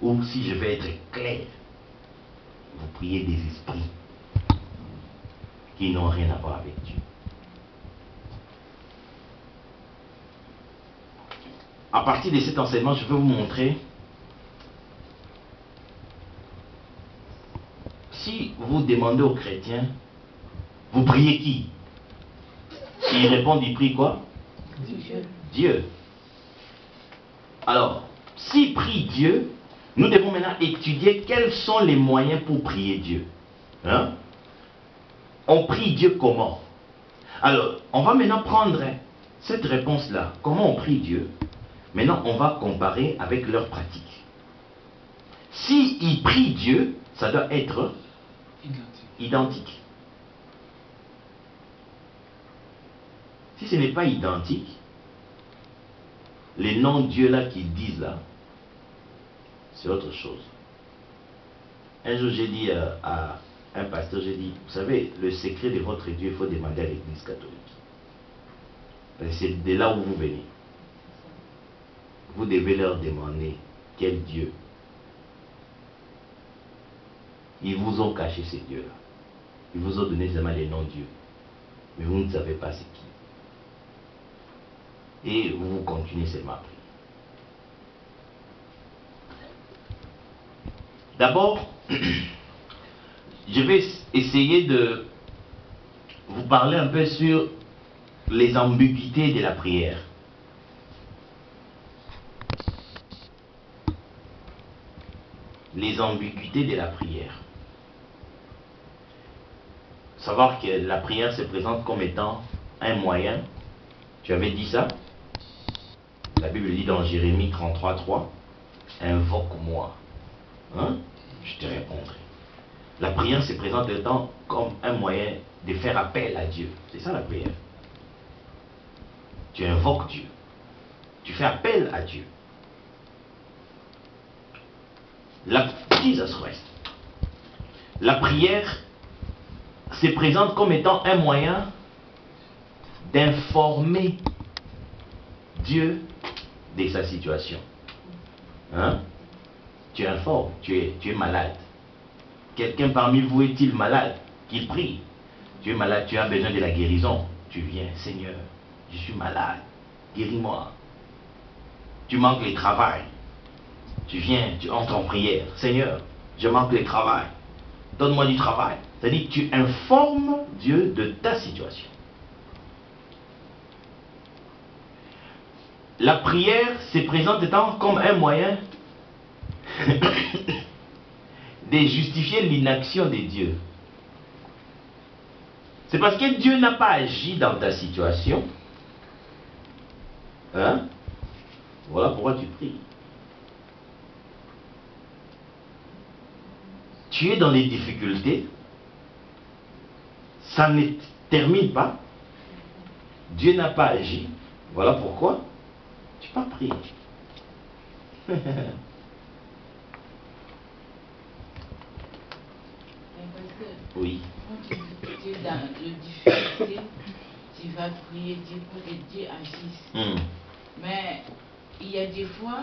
Ou si je vais être clair, vous priez des esprits qui n'ont rien à voir avec Dieu. À partir de cet enseignement, je vais vous montrer. Si vous demandez aux chrétiens, vous priez qui? Ils répondent, ils prient quoi? Dieu. Dieu. Alors, s'ils prient Dieu, nous devons maintenant étudier quels sont les moyens pour prier Dieu. Hein? On prie Dieu comment? Alors, on va maintenant prendre cette réponse-là. Comment on prie Dieu? Maintenant, on va comparer avec leur pratique. S'ils prient Dieu, ça doit être identique. Si ce n'est pas identique, les noms de Dieu là qu'ils disent là, c'est autre chose. Un jour j'ai dit à un pasteur, j'ai dit, vous savez, le secret de votre Dieu, il faut demander à l'église catholique. Parce que c'est de là où vous venez. Vous devez leur demander quel Dieu. Ils vous ont caché ces dieux-là. Ils vous ont donné seulement les noms de Dieu. Mais vous ne savez pas c'est qui. Et vous continuez seulement à prier. D'abord, je vais essayer de vous parler un peu sur les ambiguïtés de la prière. Les ambiguïtés de la prière. Savoir que la prière se présente comme étant un moyen. Tu avais dit ça? La Bible dit dans Jérémie 33:3, invoque-moi. Hein? Je te répondrai. La prière se présente comme un moyen de faire appel à Dieu. C'est ça la prière. Tu invoques Dieu. Tu fais appel à Dieu. Jesus Christ. La prière se présente comme étant un moyen d'informer Dieu de sa situation. Hein? Tu informes, tu es malade. Quelqu'un parmi vous est-il malade? Qu'il prie. Tu es malade, tu as besoin de la guérison. Tu viens, Seigneur, je suis malade, guéris-moi. Tu manques le travail. Tu viens, tu entres en prière. Seigneur, je manque le travail. Donne-moi du travail. C'est-à-dire que tu informes Dieu de ta situation. La prière se présente étant comme un moyen de justifier l'inaction de Dieu. C'est parce que Dieu n'a pas agi dans ta situation. Hein? Voilà pourquoi tu pries. Tu es dans les difficultés. Ça ne termine pas. Dieu n'a pas agi. Voilà pourquoi tu peux prier. Oui. Quand tu es dans le difficulté, tu vas prier Dieu pour que Dieu agisse. Mais il y a des fois,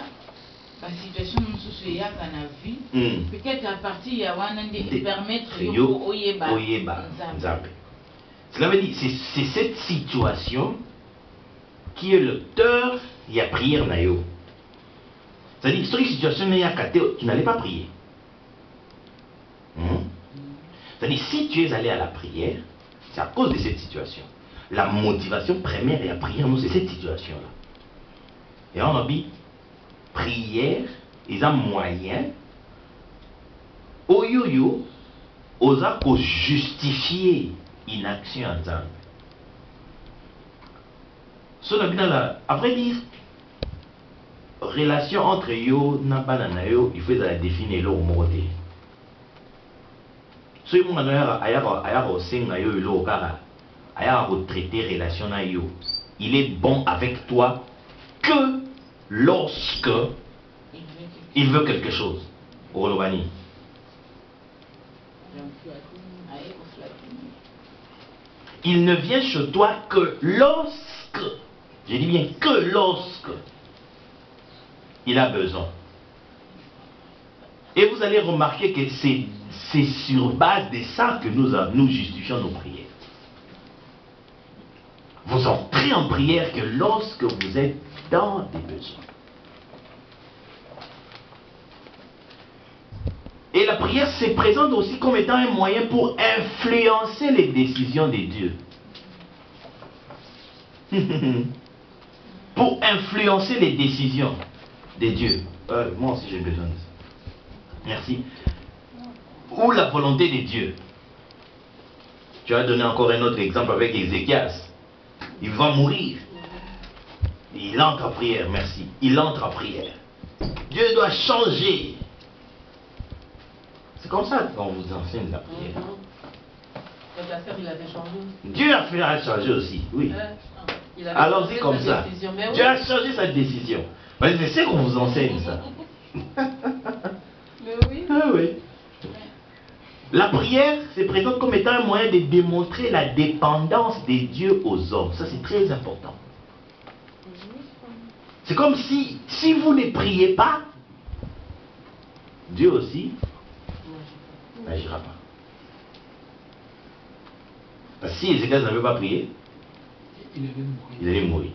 la situation nous soucie à la vie. Peut-être à partir il y a de permettre de Oyeba. Cela veut dire c'est cette situation qui est le cœur de la prière nayo. C'est-à-dire cette situation tu n'allais pas prier. C'est-à-dire, si tu es allé à la prière, c'est à cause de cette situation. La motivation première de la prière, nous, c'est cette situation-là. Et on a dit, prière, ils ont moyen, oyoyo, osa ko justifier une action ensemble. À vrai dire, relation entre yo, n'a yo, il faut la définir l'eau modé. Si vous avez traiter relation à yo, il est bon avec toi que lorsque il veut quelque chose. Il ne vient chez toi que lorsque, je dis bien, que lorsque il a besoin. Et vous allez remarquer que c'est sur base de ça que nous justifions nos prières. Vous entrez en prière que lorsque vous êtes dans des besoins. Et la prière se présente aussi comme étant un moyen pour influencer les décisions de Dieu. Pour influencer les décisions de Dieu. Moi aussi j'ai besoin de ça. Merci. Ou la volonté de Dieu. Tu as donné encore un autre exemple avec Ézéchias. Il va mourir. Il entre en prière, merci. Il entre en prière. Dieu doit changer. C'est comme ça qu'on vous enseigne la prière. Il avait changé. Dieu a changé aussi, oui. Alors c'est comme ça. Dieu a changé sa décision. Mais c'est qu'on vous enseigne ça. Mais oui. Ah oui. La prière se présente comme étant un moyen de démontrer la dépendance des dieux aux hommes. Ça c'est très important. C'est comme si vous ne priez pas, Dieu aussi n'agira pas. Parce que si Ézéchias n'avait pas prié, il allait mourir.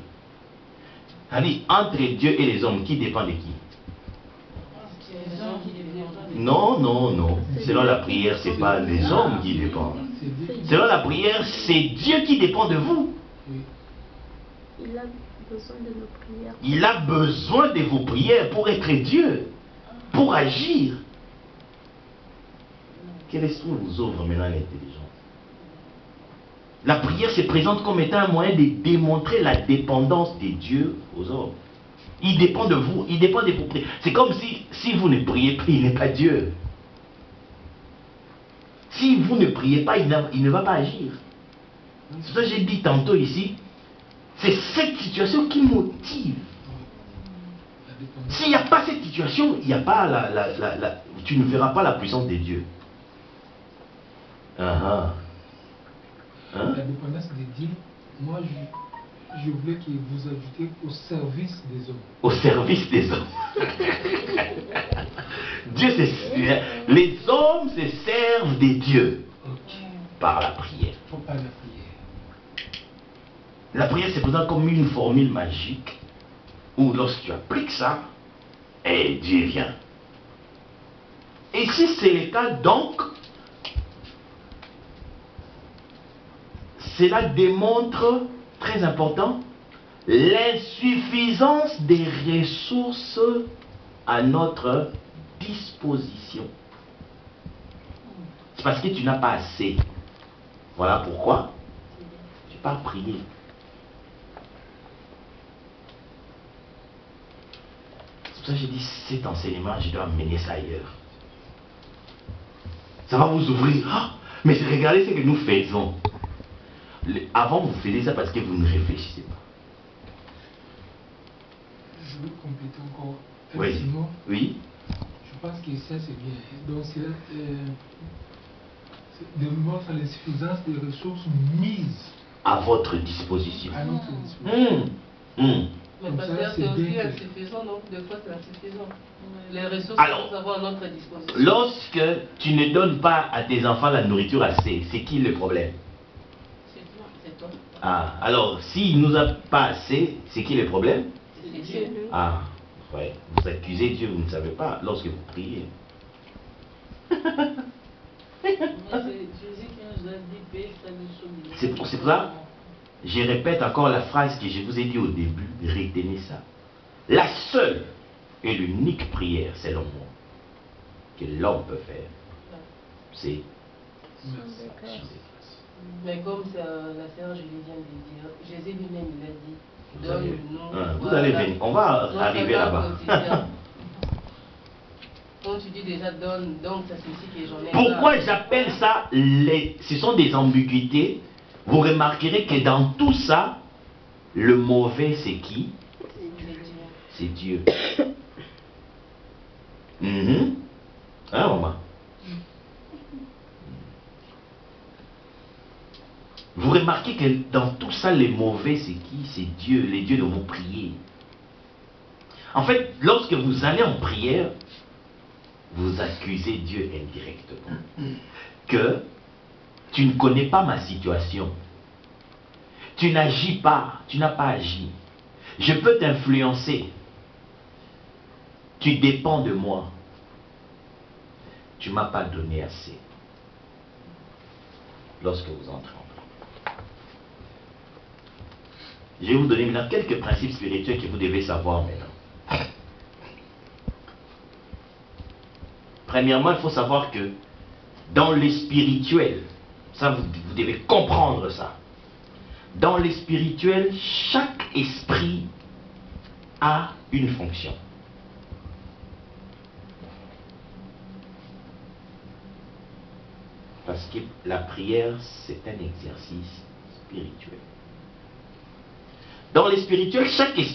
C'est-à-dire, entre Dieu et les hommes, qui dépend de qui? Non, non, non. Selon la prière, ce n'est pas les hommes qui dépendent. Selon la prière, c'est Dieu qui dépend de vous. Il a besoin de nos prières. Il a besoin de vos prières pour être Dieu, pour agir. Quel esprit vous ouvre maintenant l'intelligence? La prière se présente comme étant un moyen de démontrer la dépendance des dieux aux hommes. Il dépend de vous, il dépend de vos prières. C'est comme si vous ne priez pas, il n'est pas Dieu. Si vous ne priez pas, il ne va pas agir. C'est ça que j'ai dit tantôt ici. C'est cette situation qui motive. S'il n'y a pas cette situation, il n'y a pas tu ne verras pas la puissance de Dieu. Hein? La dépendance de Dieu, moi je voulais que vous ajoutiez au service des hommes. Au service des hommes. Les hommes se servent des dieux par la prière. Par la prière. La prière se présente comme une formule magique où lorsque tu appliques ça, et Dieu vient. Et si c'est le cas, donc, cela démontre, très important, l'insuffisance des ressources à notre disposition. C'est parce que tu n'as pas assez. Voilà pourquoi tu n'as pas prié. C'est pour ça que j'ai dit, cet enseignement, je dois mener ça ailleurs. Ça va vous ouvrir. Ah, mais regardez ce que nous faisons. Avant, vous faisiez ça parce que vous ne réfléchissez pas. Je veux compléter encore. Oui. Simon, Oui. je pense que ça c'est bien. Donc c'est démontre l'insuffisance des ressources mises À votre disposition. à notre disposition. Mais parce que c'est aussi insuffisant, donc des fois c'est insuffisant. Les ressources Alors, que nous avons à notre disposition. Lorsque tu ne donnes pas à tes enfants la nourriture assez, c'est qui le problème? C'est toi. Ah, alors, s'il ne nous a pas assez, c'est qui le problème? C'est Dieu. Ah, ouais. Vous accusez Dieu, vous ne savez pas lorsque vous priez. C'est pour ça, je répète encore la phrase que je vous ai dit au début, retenez ça. La seule et l'unique prière, selon moi, que l'homme peut faire, c'est Mais comme la sœur Julie vient de dire, Jésus lui-même il a dit, donne-nous. Vous allez venir, on va arriver là-bas. Quand tu dis déjà donne, donc ça signifie que j'en ai. Pourquoi j'appelle ça ce sont des ambiguïtés. Vous remarquerez que dans tout ça, le mauvais c'est qui? C'est Dieu. Hein, maman? Vous remarquez que dans tout ça, le mauvais c'est qui? C'est Dieu, les dieux de vos prières. En fait, lorsque vous allez en prière, vous accusez Dieu indirectement. Que tu ne connais pas ma situation. Tu n'agis pas, tu n'as pas agi. Je peux t'influencer. Tu dépends de moi. Tu ne m'as pas donné assez. Lorsque vous entrez en prière. Je vais vous donner maintenant quelques principes spirituels que vous devez savoir maintenant. Premièrement, il faut savoir que dans le spirituel, ça vous devez comprendre ça. Dans le spirituel, chaque esprit a une fonction. Parce que la prière, c'est un exercice spirituel. Dans le spirituel, chaque esprit